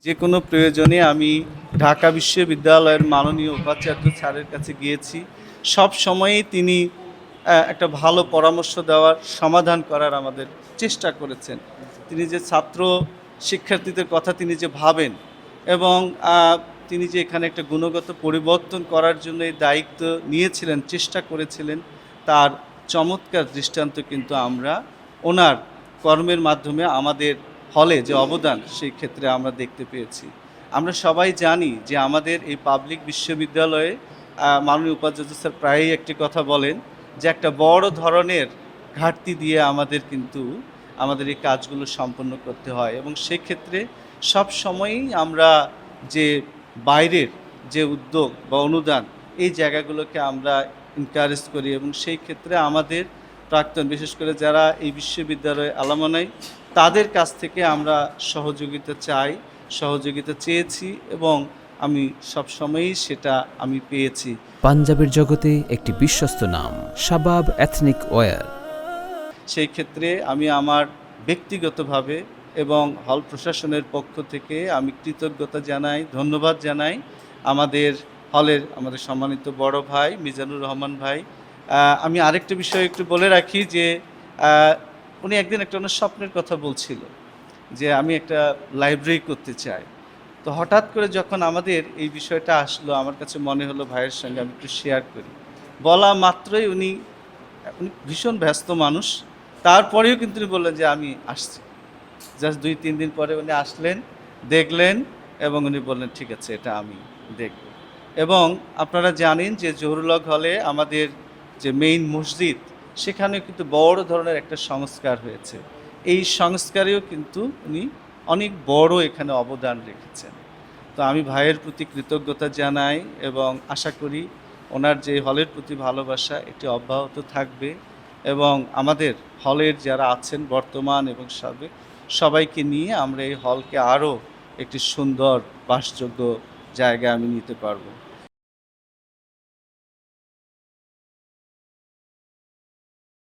যে কোনো প্রয়োজনে আমি ঢাকা বিশ্ববিদ্যালয়ের মাননীয় উপাচার্য স্যারের কাছে গিয়েছি। সব সময়েই তিনি একটা ভালো পরামর্শ দেওয়ার, সমাধান করার আমাদের চেষ্টা করেছেন। তিনি যে ছাত্র শিক্ষার্থীদের কথা তিনি যে ভাবেন এবং তিনি যে এখানে একটা গুণগত পরিবর্তন করার জন্য এই দায়িত্ব নিয়েছিলেন, চেষ্টা করেছিলেন, তার চমৎকার দৃষ্টান্ত কিন্তু আমরা ওনার কর্মের মাধ্যমে আমাদের হলে যে অবদান সেই ক্ষেত্রে আমরা দেখতে পেয়েছি। আমরা সবাই জানি যে আমাদের এই পাবলিক বিশ্ববিদ্যালয়ে মাননীয় উপাচার্য স্যার প্রায়ই একটি কথা বলেন যে একটা বড় ধরনের ঘাটতি দিয়ে আমাদের কিন্তু আমাদের এই কাজগুলো সম্পন্ন করতে হয় এবং সেক্ষেত্রে সব সময়ই আমরা যে বাইরের যে উদ্যোগ বা অনুদান এই জায়গাগুলোকে আমরা এনকারেজ করি এবং সেই ক্ষেত্রে আমাদের প্রাক্তন বিশেষ করে যারা এই বিশ্ববিদ্যালয়ে আলামনাই তাদের কাছ থেকে আমরা সহযোগিতা চাই, সহযোগিতা চেয়েছি এবং আমি সবসময়ই সেটা আমি পেয়েছি। পাঞ্জাবের জগতে একটি বিশ্বস্ত নাম শাবাব এথনিক ওয়্যার। সেই ক্ষেত্রে আমি আমার ব্যক্তিগতভাবে এবং হল প্রশাসনের পক্ষ থেকে আমি কৃতজ্ঞতা জানাই, ধন্যবাদ জানাই আমাদের হলের আমাদের সম্মানিত বড় ভাই মিজানুর রহমান ভাই। আমি আরেকটা বিষয় একটু বলে রাখি যে উনি একদিন একটা ওনার স্বপ্নের কথা বলছিল যে আমি একটা লাইব্রেরি করতে চাই। তো হঠাৎ করে যখন আমাদের এই বিষয়টা আসলো আমার কাছে মনে হলো ভাইয়ের সঙ্গে আমি একটু শেয়ার করি। বলা মাত্রই উনি ভীষণ ব্যস্ত মানুষ, তারপরেও কিন্তু উনি বললেন যে আমি আসছি। জাস্ট ২-৩ দিন পরে উনি আসলেন, দেখলেন এবং উনি বললেন ঠিক আছে এটা আমি দেখব। এবং আপনারা জানেন যে জহুরুল হক হলে আমাদের যে মেইন মসজিদ সেখানেও কিন্তু বড় ধরনের একটা সংস্কার হয়েছে। এই সংস্কারেও কিন্তু উনি অনেক বড় এখানে অবদান রেখেছেন। তো আমি ভাইয়ের প্রতি কৃতজ্ঞতা জানাই এবং আশা করি ওনার যে হলের প্রতি ভালোবাসা এটি অব্যাহত থাকবে এবং আমাদের হলের যারা আছেন বর্তমান এবং সাবেক সবাইকে নিয়ে আমরা এই হলকে আরও একটি সুন্দর বাসযোগ্য জায়গায় আমি নিতে পারবো।